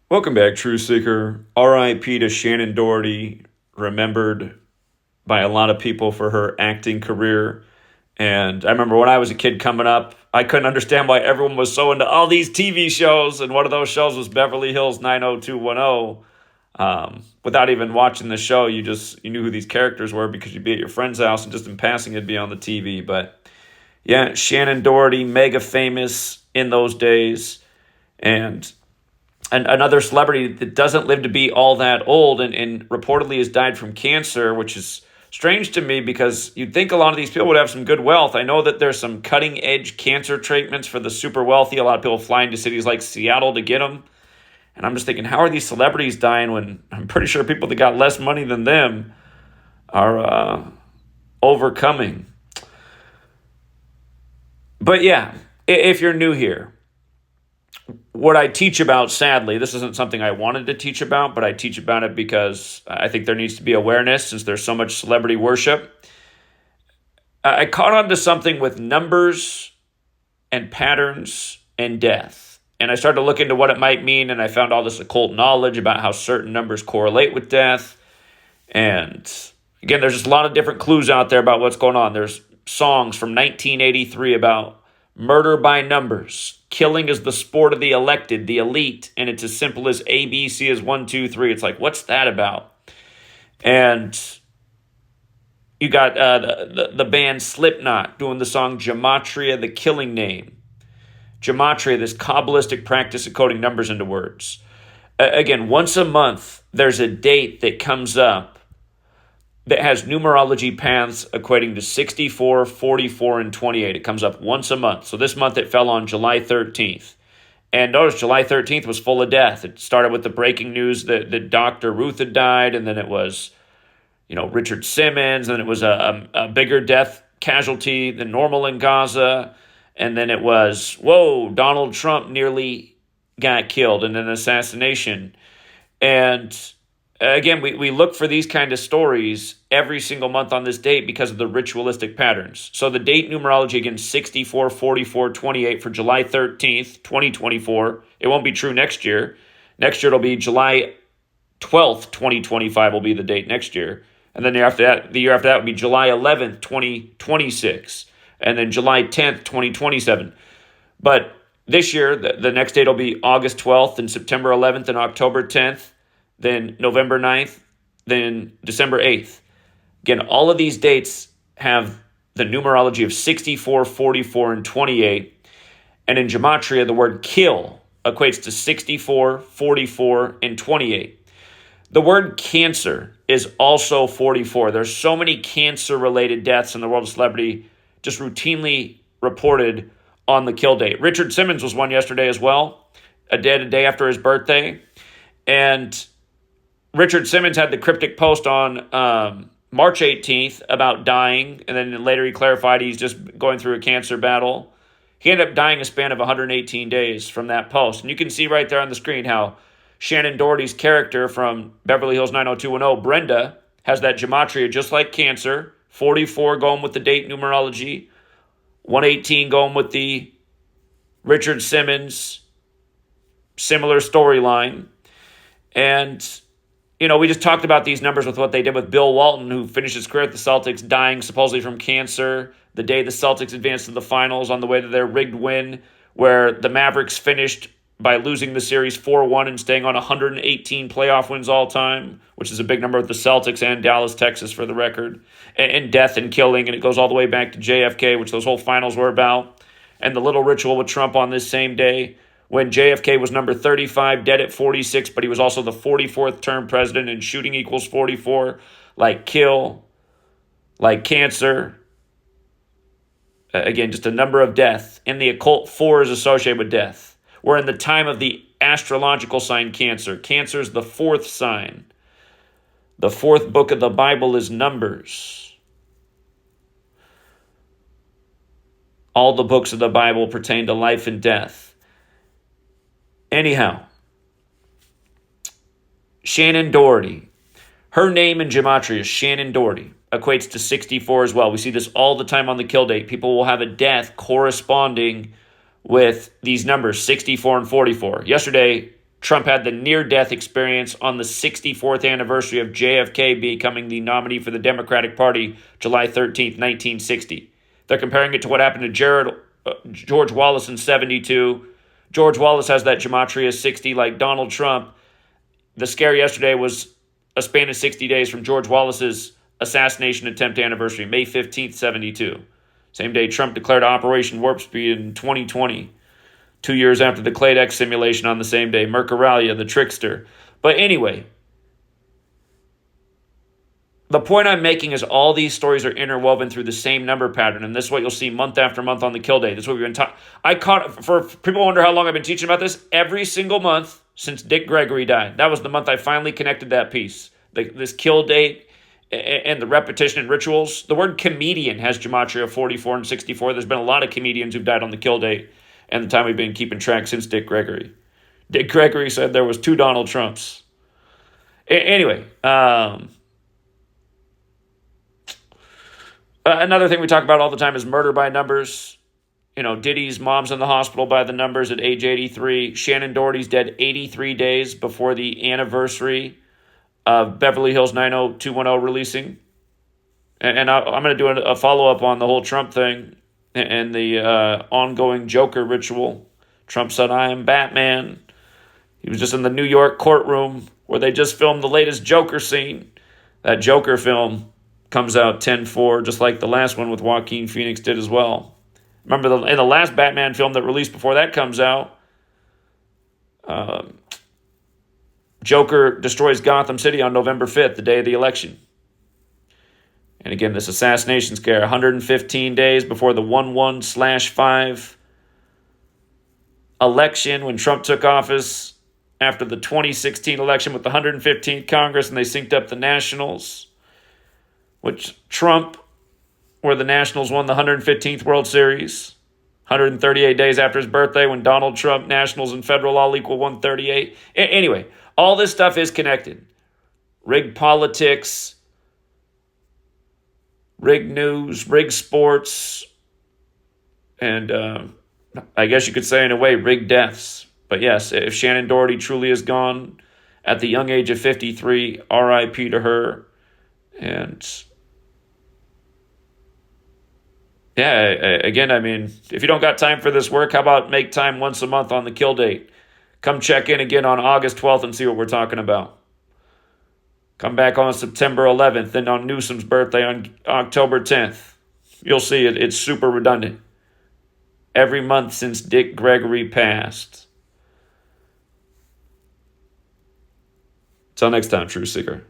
Welcome back, True Seeker. R.I.P. to Shannen Doherty, remembered by a lot of people for her acting career. And I remember when I was a kid coming up, I couldn't understand why everyone was so into all these TV shows, and one of those shows was Beverly Hills 90210. Without even watching the show, you knew who these characters were because you'd be at your friend's house and just in passing it'd be on the TV. But yeah, Shannen Doherty, mega famous in those days, and another celebrity that doesn't live to be all that old and reportedly has died from cancer, which is strange to me because you'd think a lot of these people would have some good wealth. I know that there's some cutting edge cancer treatments for the super wealthy. A lot of people fly into cities like Seattle to get them. And I'm just thinking, how are these celebrities dying when I'm pretty sure people that got less money than them are overcoming? But yeah, if you're new here, what I teach about, sadly, this isn't something I wanted to teach about, but I teach about it because I think there needs to be awareness since there's so much celebrity worship. I caught on to something with numbers and patterns and death. And I started to look into what it might mean, and I found all this occult knowledge about how certain numbers correlate with death. And again, there's just a lot of different clues out there about what's going on. There's songs from 1983 about murder by numbers. Killing is the sport of the elected, the elite, and it's as simple as A, B, C is 1, 2, 3. It's like, what's that about? And you got the band Slipknot doing the song Gematria, the killing name. Gematria, this Kabbalistic practice of coding numbers into words. Again, once a month, there's a date that comes up that has numerology paths equating to 64, 44, and 28. It comes up once a month. So this month it fell on July 13th. And notice July 13th was full of death. It started with the breaking news that Dr. Ruth had died, and then it was, Richard Simmons, and then it was a bigger death casualty than normal in Gaza, and then it was, whoa, Donald Trump nearly got killed in an assassination. And again, we look for these kind of stories every single month on this date because of the ritualistic patterns. So the date numerology, again, 64, 44, 28 for July 13th, 2024. It won't be true next year. Next year it'll be July 12th, 2025 will be the date next year. And then the year after that would be July 11th, 2026. And then July 10th, 2027. But this year, the next date will be August 12th and September 11th and October 10th. Then November 9th, then December 8th. Again, all of these dates have the numerology of 64, 44, and 28. And in Gematria, the word kill equates to 64, 44, and 28. The word cancer is also 44. There's so many cancer-related deaths in the world of celebrity just routinely reported on the kill date. Richard Simmons was one yesterday as well, a day after his birthday. And Richard Simmons had the cryptic post on March 18th about dying, and then later he clarified he's just going through a cancer battle. He ended up dying a span of 118 days from that post. And you can see right there on the screen how Shannen Doherty's character from Beverly Hills 90210, Brenda, has that gematria just like cancer, 44 going with the date numerology, 118 going with the Richard Simmons similar storyline. And we just talked about these numbers with what they did with Bill Walton, who finished his career at the Celtics, dying supposedly from cancer the day the Celtics advanced to the finals on the way to their rigged win, where the Mavericks finished by losing the series 4-1 and staying on 118 playoff wins all time, which is a big number with the Celtics and Dallas, Texas, for the record, and death and killing, and it goes all the way back to JFK, which those whole finals were about, and the little ritual with Trump on this same day, when JFK was number 35, dead at 46, but he was also the 44th term president, and shooting equals 44, like kill, like cancer. Again, just a number of death. In the occult, 4 is associated with death. We're in the time of the astrological sign Cancer. Cancer is the 4th sign. The 4th book of the Bible is Numbers. All the books of the Bible pertain to life and death. Anyhow, Shannen Doherty. Her name in Gematria is Shannen Doherty. Equates to 64 as well. We see this all the time on the kill date. People will have a death corresponding with these numbers, 64 and 44. Yesterday, Trump had the near-death experience on the 64th anniversary of JFK becoming the nominee for the Democratic Party, July 13th, 1960. They're comparing it to what happened to George Wallace in 72. George Wallace has that gematria 60 like Donald Trump. The scare yesterday was a span of 60 days from George Wallace's assassination attempt anniversary, May 15th, 72. Same day Trump declared Operation Warp Speed in 2020. 2 years after the Clade X simulation on the same day, Mercurialia, the trickster. But anyway, the point I'm making is all these stories are interwoven through the same number pattern, and this is what you'll see month after month on the kill date. This is what we've been talking. For people wonder how long I've been teaching about this, every single month since Dick Gregory died. That was the month I finally connected that piece. This kill date and the repetition and rituals. The word comedian has gematria 44 and 64. There's been a lot of comedians who've died on the kill date and the time we've been keeping track since Dick Gregory. Dick Gregory said there was 2 Donald Trumps. Anyway, another thing we talk about all the time is murder by numbers. You know, Diddy's mom's in the hospital by the numbers at age 83. Shannen Doherty's dead 83 days before the anniversary of Beverly Hills 90210 releasing. And I'm going to do a follow-up on the whole Trump thing and the ongoing Joker ritual. Trump said, "I am Batman." He was just in the New York courtroom where they just filmed the latest Joker scene. That Joker film comes out 10/4, just like the last one with Joaquin Phoenix did as well. Remember, in the last Batman film that released before that comes out, Joker destroys Gotham City on November 5th, the day of the election. And again, this assassination scare, 115 days before the 1/1/5 election, when Trump took office after the 2016 election with the 115th Congress, and they synced up the Nationals, which Trump, where the Nationals won the 115th World Series, 138 days after his birthday, when Donald Trump, Nationals and federal all equal 138. Anyway, all this stuff is connected. Rigged politics, rigged news, rigged sports, and I guess you could say in a way, rigged deaths. But yes, if Shannen Doherty truly is gone at the young age of 53, RIP to her. And yeah, again, I mean, if you don't got time for this work, how about make time once a month on the kill date? Come check in again on August 12th and see what we're talking about. Come back on September 11th and on Newsom's birthday on October 10th. You'll see it's super redundant. Every month since Dick Gregory passed. Until next time, True Seeker.